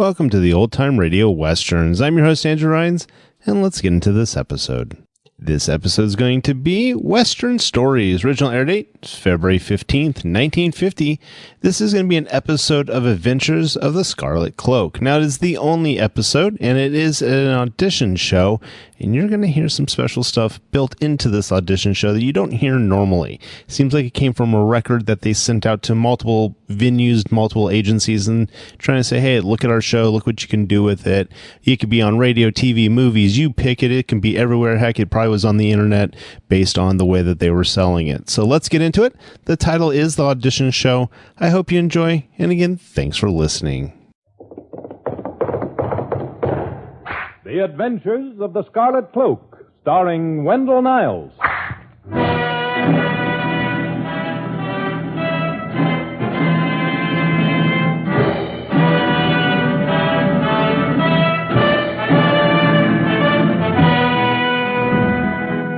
Welcome to the Old Time Radio Westerns. I'm your host, Andrew Rhynes, and let's get into this episode. This episode is going to be Western Stories. Original air date is February 15th, 1950. This is going to be an episode of Adventures of the Scarlet Cloak. Now, it is the only episode, and it is an audition show, and you're going to hear some special stuff built into this audition show that you don't hear normally. It seems like it came from a record that they sent out to multiple venues, multiple agencies, and trying to say, hey, look at our show, look what you can do with it. You could be on radio, TV, movies, you pick it. It can be everywhere. Heck, it probably was on the internet based on the way that they were selling it. So let's get into it. The title is The Audition Show. I hope you enjoy, and again, thanks for listening. The Adventures of the Scarlet Cloak, starring Wendell Niles.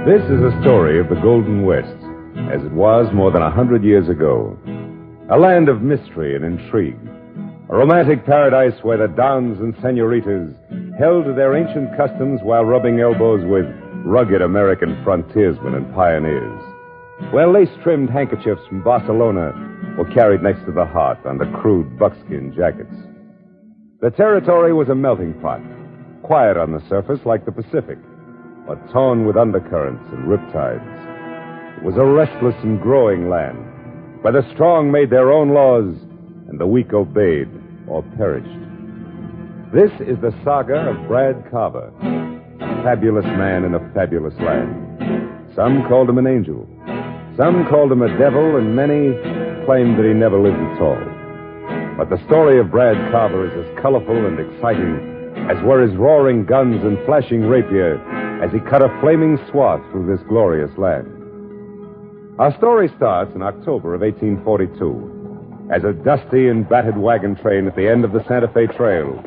This is a story of the Golden West, as it was more than 100 years ago. A land of mystery and intrigue. A romantic paradise where the dons and senoritas held to their ancient customs while rubbing elbows with rugged American frontiersmen and pioneers. Where lace-trimmed handkerchiefs from Barcelona were carried next to the hearth under crude buckskin jackets. The territory was a melting pot, quiet on the surface like the Pacific, but torn with undercurrents and riptides. It was a restless and growing land, where the strong made their own laws and the weak obeyed or perished. This is the saga of Brad Carver, a fabulous man in a fabulous land. Some called him an angel, some called him a devil, and many claimed that he never lived at all. But the story of Brad Carver is as colorful and exciting as were his roaring guns and flashing rapier as he cut a flaming swath through this glorious land. Our story starts in October of 1842, as a dusty and battered wagon train at the end of the Santa Fe Trail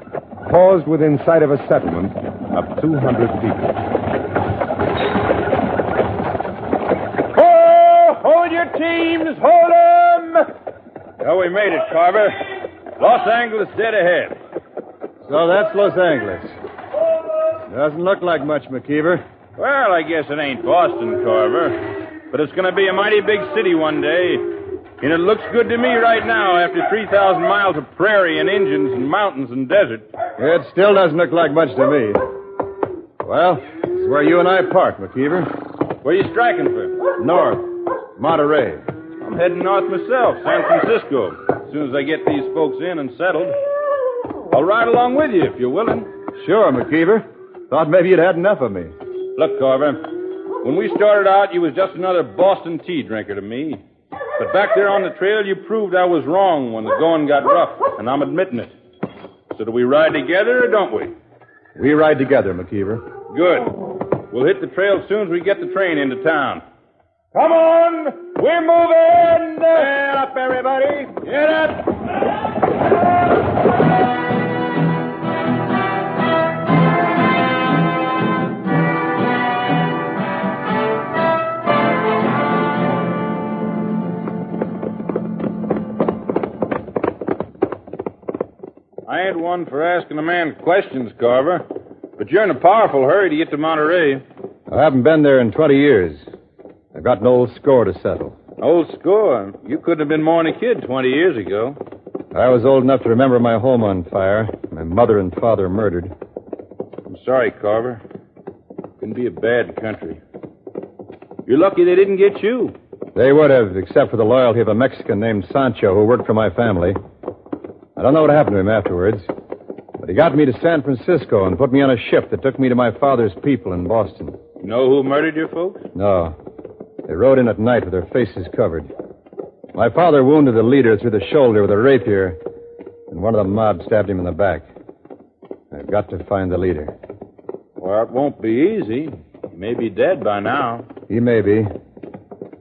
paused within sight of a settlement of 200 people. Oh, hold your teams, hold 'em! Oh, we made it, Carver. Los Angeles dead ahead. So that's Los Angeles. Doesn't look like much, McKeever. Well, I guess it ain't Boston, Carver. But it's going to be a mighty big city one day. And it looks good to me right now after 3,000 miles of prairie and Indians and mountains and desert. It still doesn't look like much to me. Well, this is where you and I park, McKeever. Where you striking for? North. Monterey. I'm heading north myself, San Francisco. As soon as I get these folks in and settled. I'll ride along with you if you're willing. Sure, McKeever. Thought maybe you'd had enough of me. Look, Carver, when we started out, you was just another Boston tea drinker to me. But back there on the trail, you proved I was wrong when the going got rough, and I'm admitting it. So do we ride together or don't we? We ride together, McKeever. Good. We'll hit the trail as soon as we get the train into town. Come on! We're moving! Get up, everybody! Get up! I ain't one for asking a man questions, Carver. But you're in a powerful hurry to get to Monterey. I haven't been there in 20 years. I've got an old score to settle. Old score? You couldn't have been more than a kid 20 years ago. I was old enough to remember my home on fire, my mother and father murdered. I'm sorry, Carver. It can be a bad country. You're lucky they didn't get you. They would have, except for the loyalty of a Mexican named Sancho who worked for my family. I don't know what happened to him afterwards, but he got me to San Francisco and put me on a ship that took me to my father's people in Boston. You know who murdered your folks? No. They rode in at night with their faces covered. My father wounded the leader through the shoulder with a rapier, and one of the mob stabbed him in the back. I've got to find the leader. Well, it won't be easy. He may be dead by now. He may be.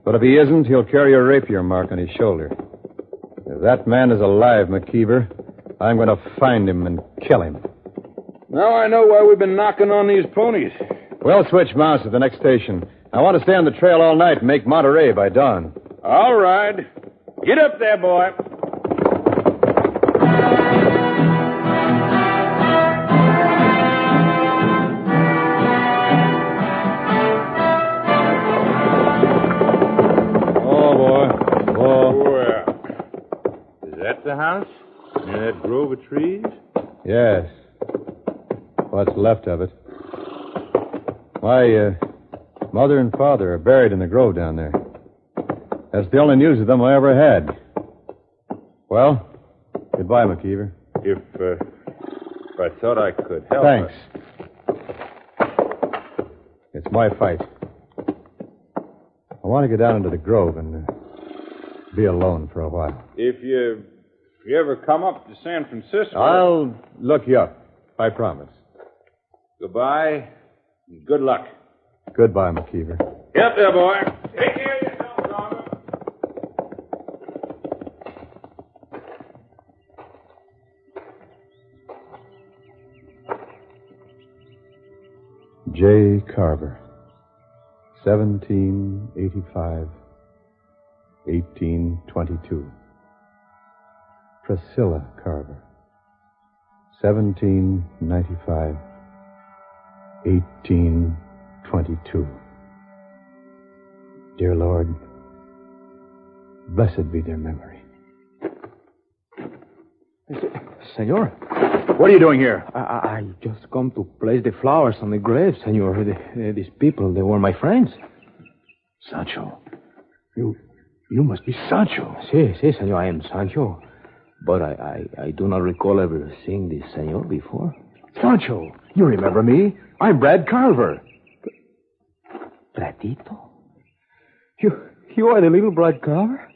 But if he isn't, he'll carry a rapier mark on his shoulder. If that man is alive, McKeever, I'm going to find him and kill him. Now I know why we've been knocking on these ponies. We'll switch mounts at the next station. I want to stay on the trail all night and make Monterey by dawn. All right. Get up there, boy. trees? Yes. What's left of it. My mother and father are buried in the grove down there. That's the only news of them I ever had. Well, goodbye, McKeever. If I thought I could help. Thanks. It's my fight. I want to go down into the grove and be alone for a while. If you ever come up to San Francisco... I'll look you up. I promise. Goodbye. And good luck. Goodbye, McKeever. Yep, there, boy. Take care of yourself, Carver. J. Carver, 1785, 1822. Priscilla Carver, 1795, 1822. Dear Lord, blessed be their memory. Senor, What are you doing here? I just come to place the flowers on the grave, senor. These people, they were my friends. Sancho. You must be Sancho. Sí, senor, I am Sancho. But I do not recall ever seeing this senor before. Sancho, you remember me? I'm Brad Carver. Bradito? You are the little Brad Carver?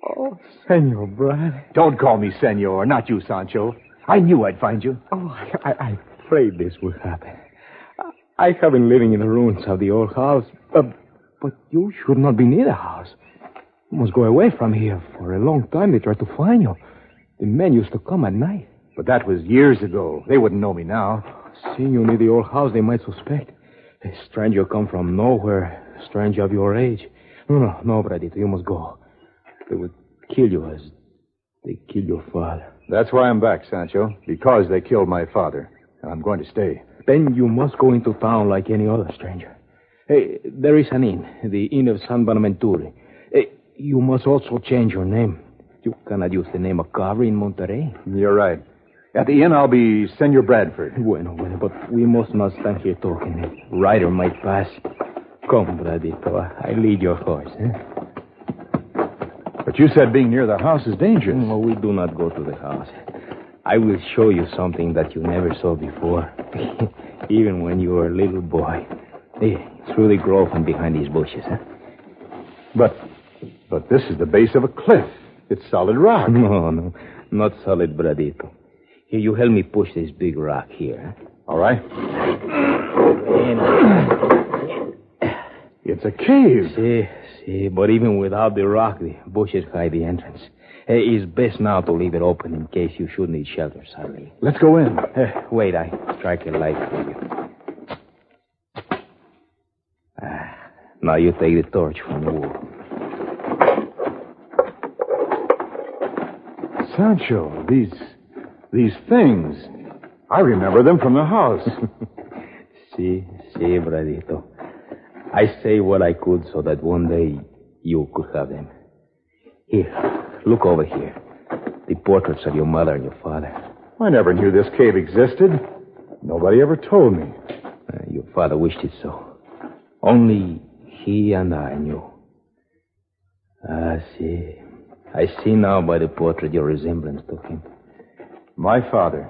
Oh, Senor Brad. Don't call me Senor, not you, Sancho. I knew I'd find you. Oh, I prayed this would happen. I have been living in the ruins of the old house, but you should not be near the house. You must go away from here. For a long time they tried to find you. The men used to come at night. But that was years ago. They wouldn't know me now. Seeing you near the old house, they might suspect. A stranger come from nowhere, a stranger of your age. No, Bradito, you must go. They would kill you as they killed your father. That's why I'm back, Sancho. Because they killed my father. And I'm going to stay. Then you must go into town like any other stranger. Hey, there is an inn, the Inn of San Bonaventure. Hey, you must also change your name. You cannot use the name of Carver in Monterey. You're right. At the inn, I'll be Senor Bradford. Bueno, but we must not stand here talking. A rider might pass. Come, Bradito, I lead your horse, eh? But you said being near the house is dangerous. No, we do not go to the house. I will show you something that you never saw before. Even when you were a little boy. Hey, through the grove and behind these bushes, huh? But this is the base of a cliff. It's solid rock. No, not solid, Bradito. Here, you help me push this big rock here. Huh? All right. It's a cave. See, but even without the rock, the bushes hide the entrance. It's best now to leave it open in case you should need shelter suddenly. Let's go in. Wait, I strike a light for you. Now you take the torch from the wall. Sancho, these things, I remember them from the house. See, Bradito. I say what I could so that one day you could have them. Here, look over here. The portraits of your mother and your father. I never knew this cave existed. Nobody ever told me. Your father wished it so. Only he and I knew. See. I see now by the portrait your resemblance to him. My father.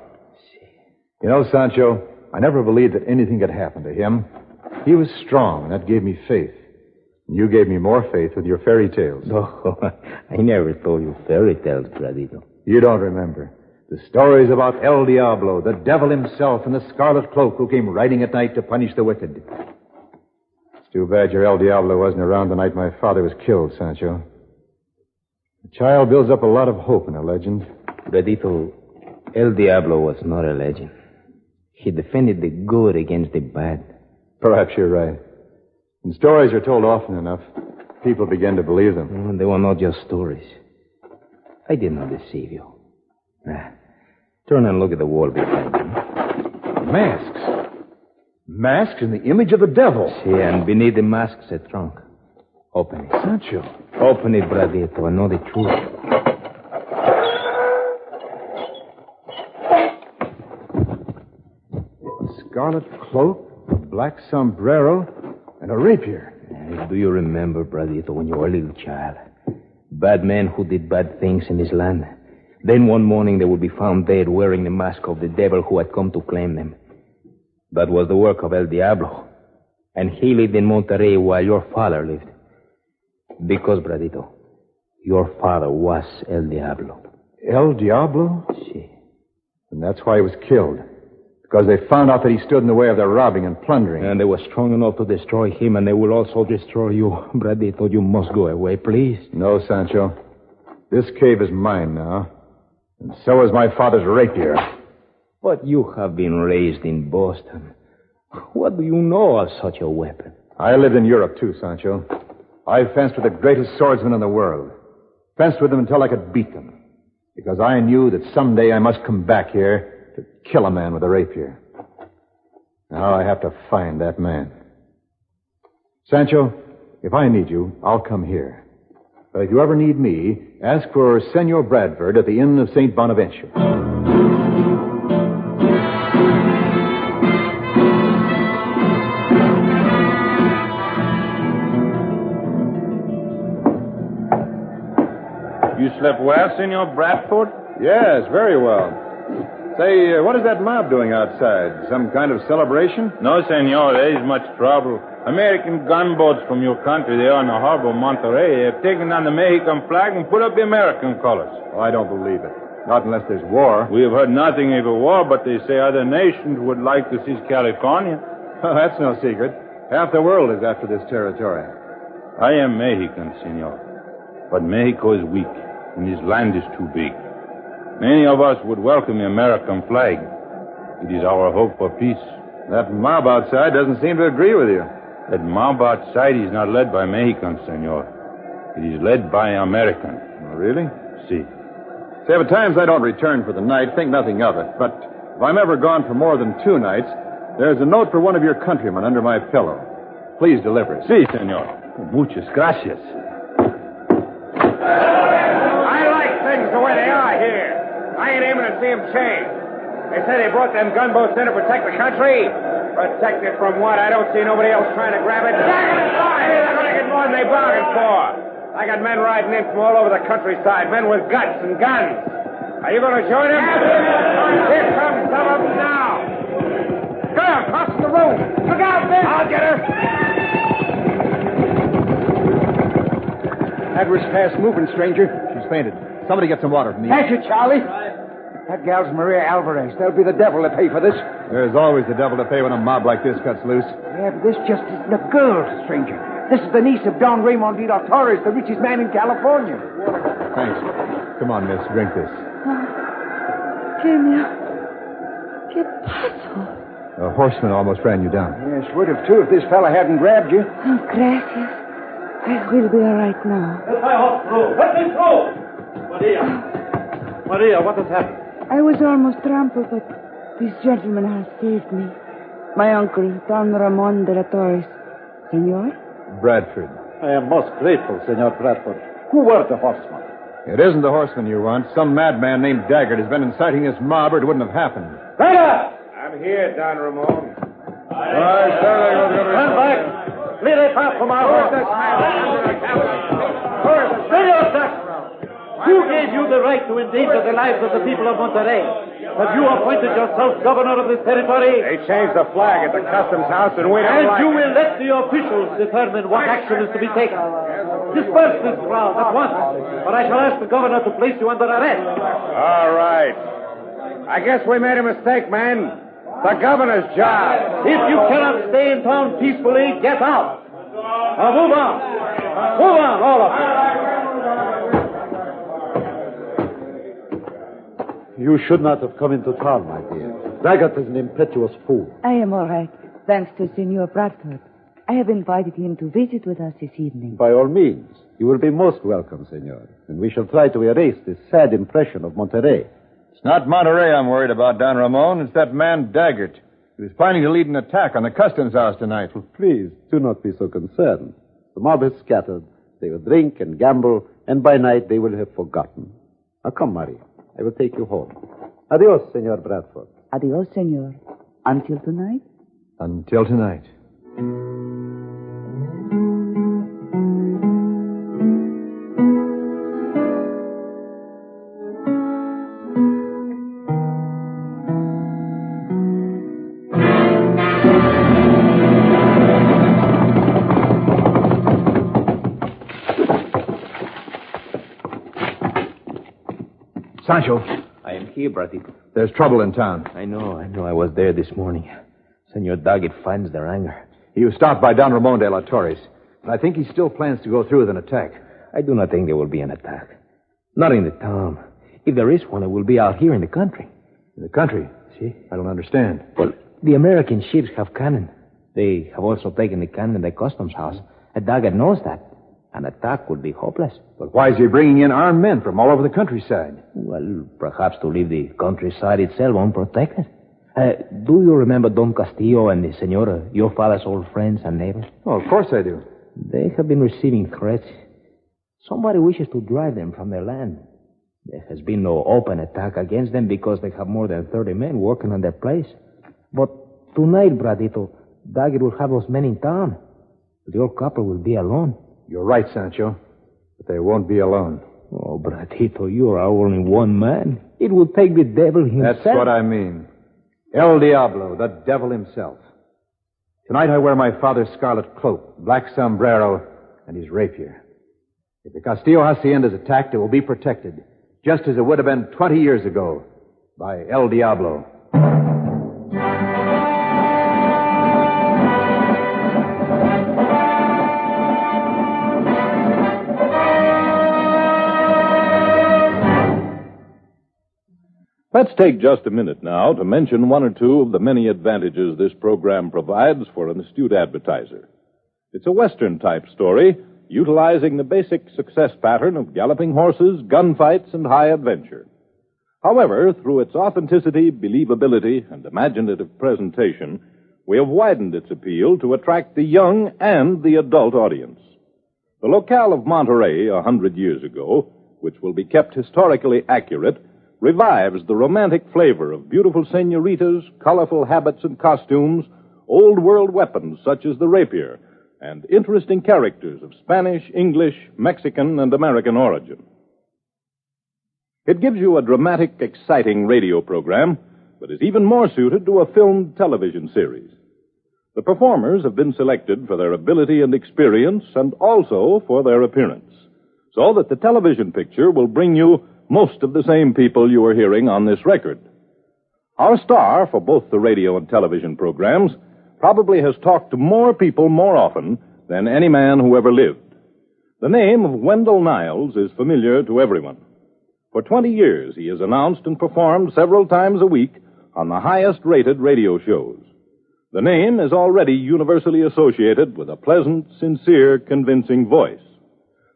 You know, Sancho, I never believed that anything could happen to him. He was strong, and that gave me faith. And you gave me more faith with your fairy tales. Oh, I never told you fairy tales, Bradito. You don't remember. The stories about El Diablo, the devil himself, and the Scarlet Cloak who came riding at night to punish the wicked. It's too bad your El Diablo wasn't around the night my father was killed, Sancho. A child builds up a lot of hope in a legend. Bradito, El Diablo was not a legend. He defended the good against the bad. Perhaps you're right. When stories are told often enough, people begin to believe them. They were not just stories. I did not deceive you. Turn and look at the wall behind you. Masks. Masks in the image of the devil. See, and beneath the masks a trunk. Open it. Sancho. Open it, Bradito, and know the truth. scarlet cloak, a black sombrero, and a rapier. Do you remember, Bradito, when you were a little child? Bad men who did bad things in this land. Then one morning they would be found dead wearing the mask of the devil who had come to claim them. That was the work of El Diablo. And he lived in Monterrey while your father lived. Because, Bradito, your father was El Diablo. El Diablo? Si. And that's why he was killed. Because they found out that he stood in the way of their robbing and plundering. And they were strong enough to destroy him, and they will also destroy you. Bradito, you must go away, please. No, Sancho. This cave is mine now. And so is my father's rapier. But you have been raised in Boston. What do you know of such a weapon? I lived in Europe, too, Sancho. I fenced with the greatest swordsmen in the world. Fenced with them until I could beat them. Because I knew that someday I must come back here to kill a man with a rapier. Now I have to find that man. Sancho, if I need you, I'll come here. But if you ever need me, ask for Senor Bradford at the Inn of St. Bonaventure. You slept well, Senor Bradford? Yes, very well. Say, what is that mob doing outside? Some kind of celebration? No, senor, there is much trouble. American gunboats from your country, they are in the harbor of Monterrey, have taken down the Mexican flag and put up the American colors. Oh, I don't believe it. Not unless there's war. We have heard nothing of a war, but they say other nations would like to seize California. Oh, that's no secret. Half the world is after this territory. I am Mexican, senor. But Mexico is weak, and his land is too big. Many of us would welcome the American flag. It is our hope for peace. That mob outside doesn't seem to agree with you. That mob outside is not led by Mexicans, senor. It is led by Americans. Oh, really? Si. Say, at times I don't return for the night, think nothing of it. But if I'm ever gone for more than 2 nights, there's a note for one of your countrymen under my pillow. Please deliver it. Si, senor. Muchas gracias. I like things the way they are here. I ain't aiming to see them change. They say they brought them gunboats in to protect the country. Protect it from what? I don't see nobody else trying to grab it. They're going to get more than they bargained for. I got men riding in from all over the countryside, men with guts and guns. Are you going to join them? Here comes some of them now. Girl, crossing the room. Look out, Vic. I'll get her. That was fast moving, stranger. She's fainted. Somebody get some water for me. Thank you, Charlie. That gal's Maria Alvarez. There'll be the devil to pay for this. There's always the devil to pay when a mob like this cuts loose. Yeah, but this just isn't a girl, stranger. This is the niece of Don Ramon de los Torres, the richest man in California. Thanks. Come on, miss. Drink this. ¿Qué pasó? A horseman almost ran you down. Yes, would have, too, if this fella hadn't grabbed you. Oh, gracias. I will be all right now. Let my horse through. Let me through! Maria, what has happened? I was almost trampled, but this gentleman has saved me. My uncle, Don Ramon de la Torres. Senor? Bradford. I am most grateful, Senor Bradford. Who were the horsemen? It isn't the horseman you want. Some madman named Daggett has been inciting this mob, or it wouldn't have happened. Rider! I'm here, Don Ramon. Stand back! Clear a path from our horses. Steady yourself! Who gave you the right to endanger the lives of the people of Monterrey? Have you appointed yourself governor of this territory? They changed the flag at the customs house, and we don't And like you it. will let the officials determine what action is to be taken. Disperse this crowd at once, or I shall ask the governor to place you under arrest. All right. I guess we made a mistake, man. The governor's job. If you cannot stay in town peacefully, get out. Now move on. Move on, all of you. You should not have come into town, my dear. Daggett is an impetuous fool. I am all right, thanks to Senor Bradford. I have invited him to visit with us this evening. By all means. You will be most welcome, senor. And we shall try to erase this sad impression of Monterrey. It's not Monterrey I'm worried about, Don Ramon. It's that man Daggett. He was planning to lead an attack on the customs house tonight. Please, do not be so concerned. The mob has scattered. They will drink and gamble, and by night they will have forgotten. Now come, Maria. I will take you home. Adios, Senor Bradford. Adios, senor. Until tonight? Until tonight. Sancho. I am here, Bratito. There's trouble in town. I know. I was there this morning. Senor Daggett finds their anger. He was stopped by Don Ramon de la Torres, and I think he still plans to go through with an attack. I do not think there will be an attack. Not in the town. If there is one, it will be out here in the country. In the country? See? I don't understand. Well, the American ships have cannon. They have also taken the cannon in the customs house. And Daggett knows that. An attack would be hopeless. But why is he bringing in armed men from all over the countryside? Well, perhaps to leave the countryside itself unprotected. Do you remember Don Castillo and the Senora, your father's old friends and neighbors? Oh, of course I do. They have been receiving threats. Somebody wishes to drive them from their land. There has been no open attack against them because they have more than 30 men working on their place. But tonight, Bradito, Daggett will have those men in town. The old copper will be alone. You're right, Sancho. But they won't be alone. Oh, Bradito, you are only one man. It will take the devil himself. That's what I mean. El Diablo, the devil himself. Tonight I wear my father's scarlet cloak, black sombrero, and his rapier. If the Castillo Hacienda is attacked, it will be protected, just as it would have been 20 years ago, by El Diablo. Let's take just a minute now to mention one or two of the many advantages this program provides for an astute advertiser. It's a Western-type story, utilizing the basic success pattern of galloping horses, gunfights, and high adventure. However, through its authenticity, believability, and imaginative presentation, we have widened its appeal to attract the young and the adult audience. The locale of Monterey 100 years ago, which will be kept historically accurate, revives the romantic flavor of beautiful senoritas, colorful habits and costumes, old-world weapons such as the rapier, and interesting characters of Spanish, English, Mexican, and American origin. It gives you a dramatic, exciting radio program, but is even more suited to a filmed television series. The performers have been selected for their ability and experience, and also for their appearance, so that the television picture will bring you most of the same people you are hearing on this record. Our star for both the radio and television programs probably has talked to more people more often than any man who ever lived. The name of Wendell Niles is familiar to everyone. For 20 years, he has announced and performed several times a week on the highest-rated radio shows. The name is already universally associated with a pleasant, sincere, convincing voice.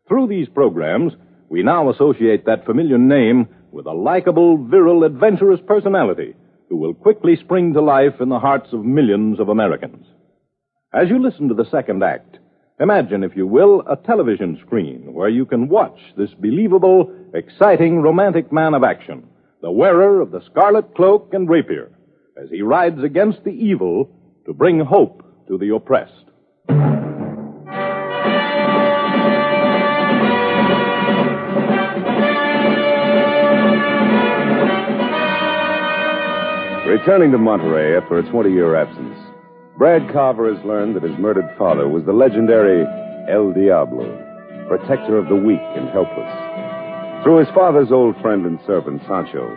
Through these programs, we now associate that familiar name with a likable, virile, adventurous personality who will quickly spring to life in the hearts of millions of Americans. As you listen to the second act, imagine, if you will, a television screen where you can watch this believable, exciting, romantic man of action, the wearer of the scarlet cloak and rapier, as he rides against the evil to bring hope to the oppressed. Returning to Monterey after a 20-year absence, Brad Carver has learned that his murdered father was the legendary El Diablo, protector of the weak and helpless. Through his father's old friend and servant, Sancho,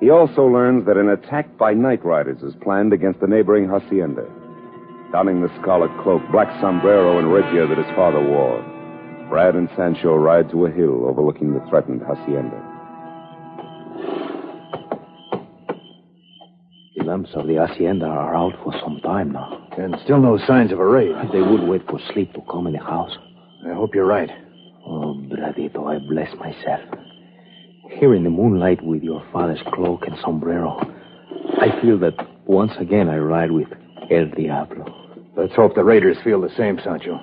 he also learns that an attack by night riders is planned against the neighboring hacienda. Donning the scarlet cloak, black sombrero, and rapier that his father wore, Brad and Sancho ride to a hill overlooking the threatened hacienda. The lamps of the hacienda are out for some time now. And still no signs of a raid. They would wait for sleep to come in the house. I hope you're right. Oh, Bradito, I bless myself. Here in the moonlight with your father's cloak and sombrero, I feel that once again I ride with El Diablo. Let's hope the raiders feel the same, Sancho.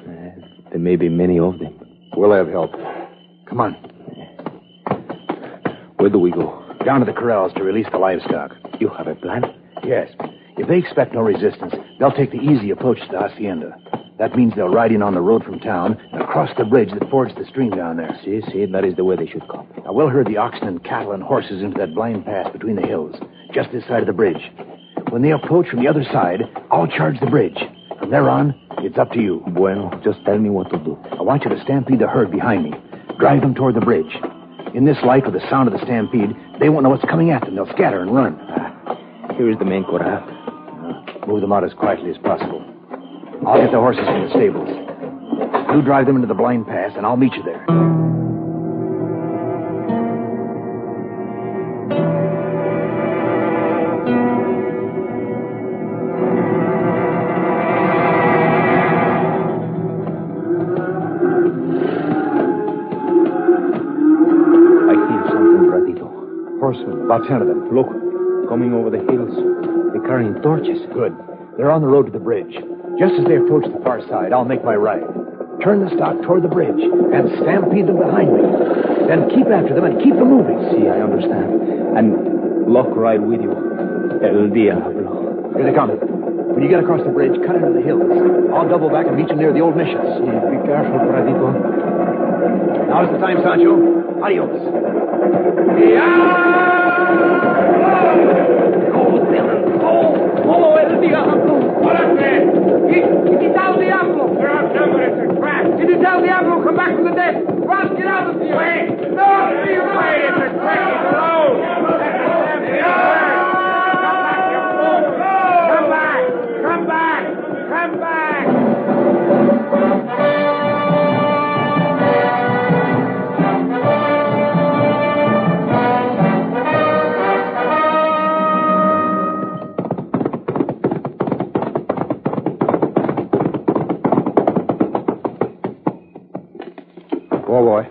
There may be many of them. We'll have help. Come on. Where do we go? Down to the corrals to release the livestock. You have a plan? Yes. If they expect no resistance, they'll take the easy approach to the hacienda. That means they'll ride in on the road from town and across the bridge that fords the stream down there. See, that is the way they should come. Now, we'll herd the oxen and cattle and horses into that blind pass between the hills, just this side of the bridge. When they approach from the other side, I'll charge the bridge. From there on, it's up to you. Bueno, just tell me what to do. I want you to stampede the herd behind me. Drive them toward the bridge. In this light, with the sound of the stampede, they won't know what's coming at them. They'll scatter and run. Here is the main corral. Move them out as quietly as possible. I'll get the horses from the stables. You drive them into the blind pass, and I'll meet you there. I feel something, Bradito. Horsemen, about 10 of them. Look, coming over the hills. They're carrying torches. Good. They're on the road to the bridge. Just as they approach the far side, I'll make my right. Turn the stock toward the bridge and stampede them behind me. Then keep after them and keep them moving. See, I understand. And lock right with you. El Diablo. Here they come. When you get across the bridge, cut into the hills. I'll double back and meet you near the old missions. See, be careful, Bradito. Now's the time, Sancho. Adios. Follow El Diablo. What up there? It is El Diablo. They're outnumbered. It's a trap. It is El Diablo. Come back from the dead. Run, get out of here. Wait. No, wait. It's a trap. He's alone. Come back, you fool. Come back. Come back. Oh, boy.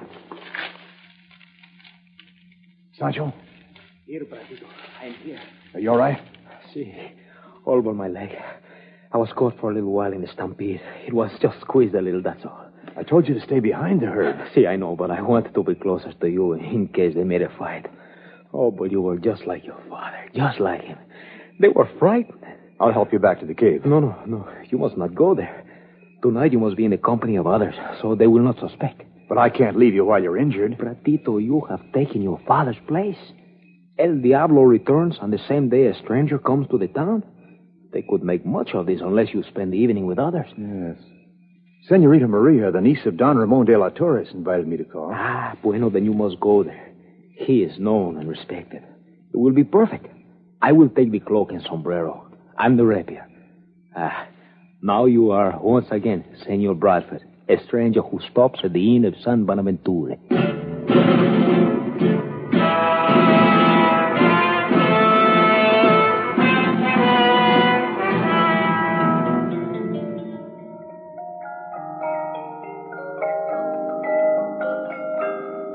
Sancho? Here, Bradito. I'm here. Are you all right? See, all but my leg. I was caught for a little while in the stampede. It was just squeezed a little, that's all. I told you to stay behind the herd. See, I know, but I wanted to be closer to you in case they made a fight. Oh, but you were just like your father, just like him. They were frightened. I'll help you back to the cave. No. You must not go there. Tonight you must be in the company of others, so they will not suspect. But I can't leave you while you're injured. Bratito, you have taken your father's place. El Diablo returns on the same day a stranger comes to the town. They could make much of this unless you spend the evening with others. Yes. Senorita Maria, the niece of Don Ramon de la Torres, invited me to call. Ah, bueno, then you must go there. He is known and respected. It will be perfect. I will take the cloak and sombrero. I'm the rapier. Now you are once again Senor Bradford, a stranger who stops at the inn of San Bonaventure.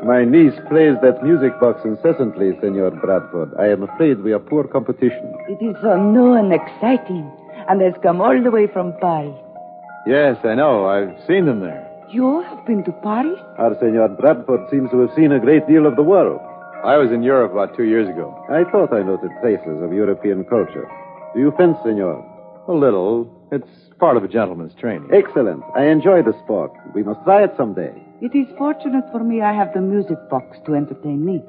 My niece plays that music box incessantly, Senor Bradford. I am afraid we are poor competition. It is so new and exciting, and has come all the way from Paris. Yes, I know. I've seen them there. You have been to Paris? Our Senor Bradford seems to have seen a great deal of the world. I was in Europe about 2 years ago. I thought I noted traces of European culture. Do you fence, Senor? A little. It's part of a gentleman's training. Excellent. I enjoy the sport. We must try it someday. It is fortunate for me I have the music box to entertain me.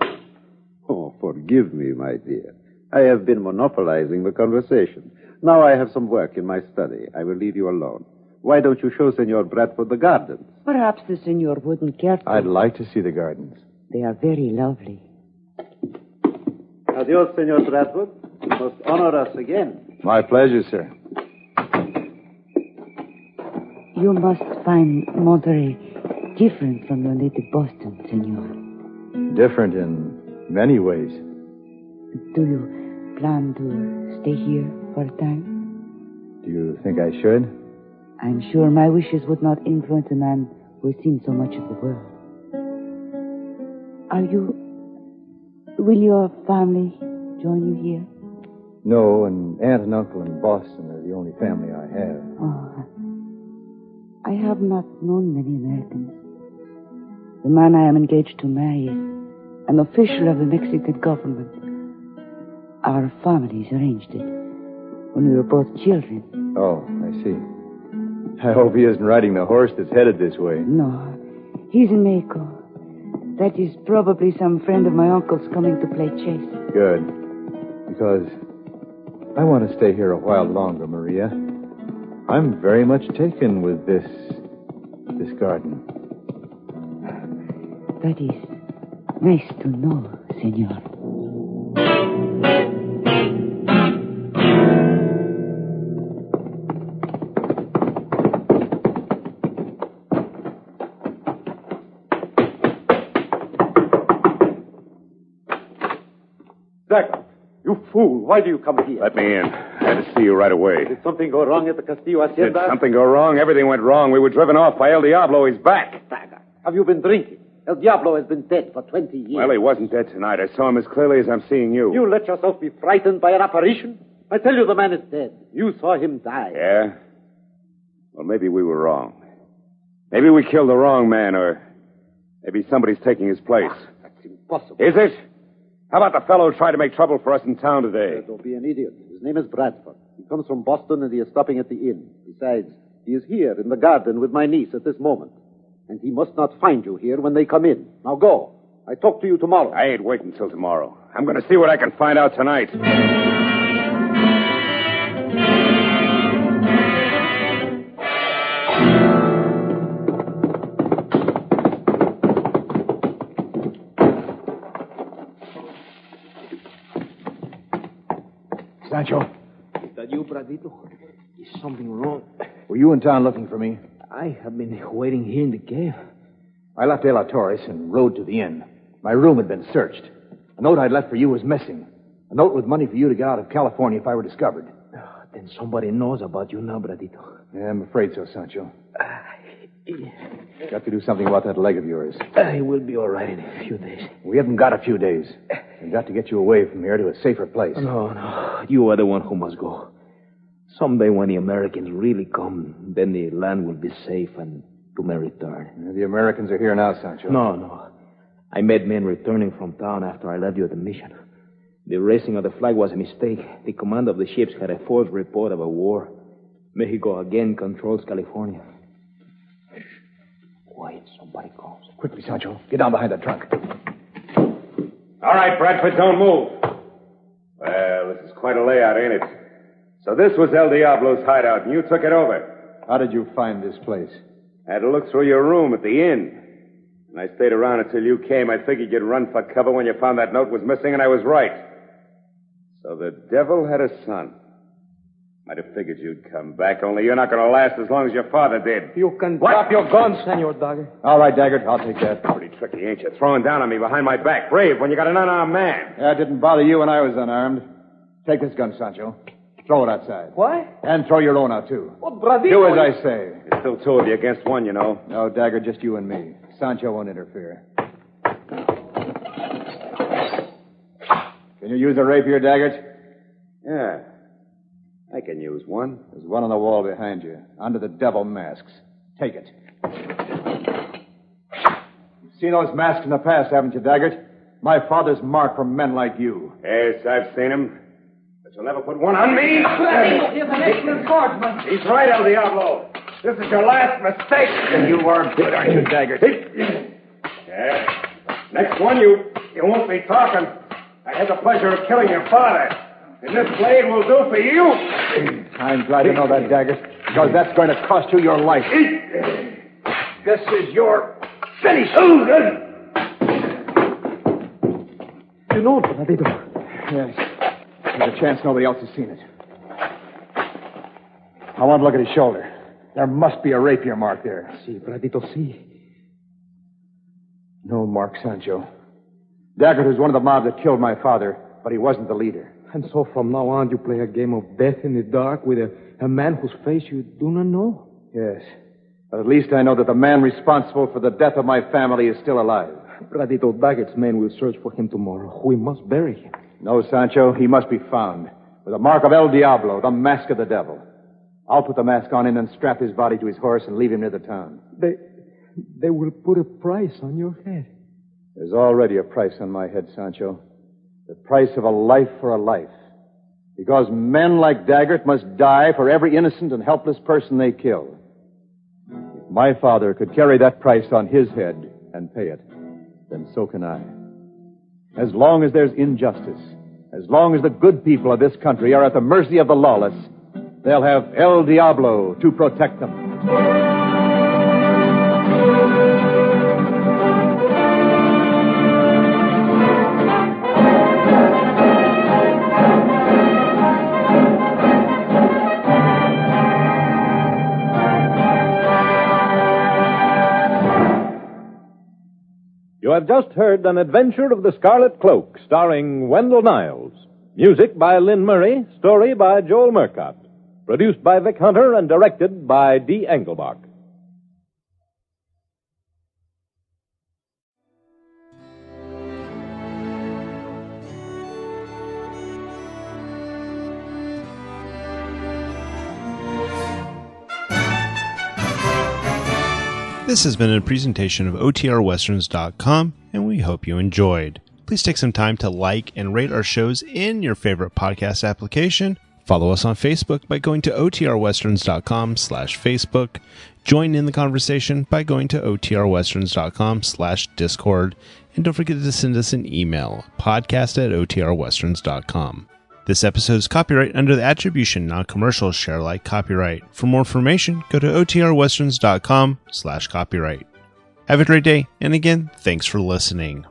Oh, forgive me, my dear. I have been monopolizing the conversation. Now I have some work in my study. I will leave you alone. Why don't you show Senor Bradford the gardens? Perhaps the senor wouldn't care to. I'd like to see the gardens. They are very lovely. Adios, Senor Bradford. You must honor us again. My pleasure, sir. You must find Monterey different from your native Boston, senor. Different in many ways. Do you plan to stay here for a time? Do you think I should? I'm sure my wishes would not influence a man who has seen so much of the world. Will your family join you here? No, an aunt and uncle in Boston are the only family I have. Oh, I have not known many Americans. The man I am engaged to marry is an official of the Mexican government. Our families arranged it. when we were both children. Oh, I see. I hope he isn't riding the horse that's headed this way. No, he's in Mako. That is probably some friend of my uncle's coming to play chase. Good. Because I want to stay here a while longer, Maria. I'm very much taken with this garden. That is nice to know, senor. You fool. Why do you come here? Let me in. I had to see you right away. Did something go wrong at the Castillo Did Hacienda? something go wrong? Everything went wrong. We were driven off by El Diablo. He's back. Have you been drinking? El Diablo has been dead for 20 years. Well, he wasn't dead tonight. I saw him as clearly as I'm seeing you. You let yourself be frightened by an apparition? I tell you the man is dead. You saw him die. Yeah? Well, maybe we were wrong. Maybe we killed the wrong man, or maybe somebody's taking his place. That's impossible. Is it? How about the fellow who tried to make trouble for us in town today? Don't be an idiot. His name is Bradford. He comes from Boston, and he is stopping at the inn. Besides, he is here in the garden with my niece at this moment. And he must not find you here when they come in. Now go. I talk to you tomorrow. I ain't waiting until tomorrow. I'm going to see what I can find out tonight. Sancho, Is that you, Bradito? Is something wrong? were you in town looking for me? I have been waiting here in the cave. I left De La Torres and rode to the inn. My room had been searched. A note I'd left for you was missing. A note with money for you to get out of California if I were discovered. Then somebody knows about you now, Bradito. Yeah, I'm afraid so, Sancho. Got to do something about that leg of yours. I will be all right in a few days. We haven't got a few days. We've got to get you away from here to a safer place. No. You are the one who must go. Someday when the Americans really come, then the land will be safe and you may return. The Americans are here now, Sancho. No. I met men returning from town after I left you at the mission. The raising of the flag was a mistake. The command of the ships had a false report of a war. Mexico again controls California. Quiet, somebody calls. Quickly, Sancho. Get down behind that trunk. All right, Bradford, don't move. Well, this is quite a layout, ain't it? So this was El Diablo's hideout, and you took it over. How did you find this place? I had to look through your room at the inn. And I stayed around until you came. I figured you'd run for cover when you found that note was missing, and I was right. So the devil had a son. Might have figured you'd come back, only you're not going to last as long as your father did. You can drop your gun, Senor Dagger. All right, Daggett, I'll take that. Pretty tricky, ain't you? Throwing down on me behind my back. Brave when you got an unarmed man. That didn't bother you when I was unarmed. Take this gun, Sancho. Throw it outside. What? And throw your own out, too. What, Bradito? Do as I say. There's still two of you against one, you know. No, Dagger, just you and me. Sancho won't interfere. Can you use a rapier, Daggett? Yeah. I can use one. There's one on the wall behind you, under the devil masks. Take it. You've seen those masks in the past, haven't you, Daggett? My father's mark for men like you. Yes, I've seen him. But you'll never put one on me. He's an excellent swordsman. He's right, El Diablo. This is your last mistake. And you are good, aren't you, Daggett? Yeah. Next one, you won't be talking. I had the pleasure of killing your father. And this blade will do for you. I'm glad to know that, Daggett, because that's going to cost you your life. This is your finish. You know, Bradito. Yes. There's a chance nobody else has seen it. I want to look at his shoulder. There must be a rapier mark there. See, Bradito, see. No mark, Sancho. Daggett was one of the mob that killed my father, but he wasn't the leader. And so from now on, you play a game of death in the dark with a man whose face you do not know? Yes. But at least I know that the man responsible for the death of my family is still alive. Bradito, Daggett's men will search for him tomorrow. We must bury him. No, Sancho, he must be found. With the mark of El Diablo, the mask of the devil. I'll put the mask on him and strap his body to his horse and leave him near the town. They will put a price on your head. There's already a price on my head, Sancho. The price of a life for a life. Because men like Daggert must die for every innocent and helpless person they kill. If my father could carry that price on his head and pay it, then so can I. As long as there's injustice, as long as the good people of this country are at the mercy of the lawless, they'll have El Diablo to protect them. You have just heard An Adventure of the Scarlet Cloak, starring Wendell Niles. Music by Lyn Murray, story by Joel Murcott. Produced by Vic Hunter and directed by D. Engelbach. This has been a presentation of OTRWesterns.com, and we hope you enjoyed. Please take some time to like and rate our shows in your favorite podcast application. Follow us on Facebook by going to OTRWesterns.com/Facebook. Join in the conversation by going to OTRWesterns.com/Discord. And don't forget to send us an email, podcast@OTRWesterns.com. This episode is copyright under the Attribution Non-Commercial Share Alike copyright. For more information, go to OTRWesterns.com/copyright. Have a great day, and again, thanks for listening.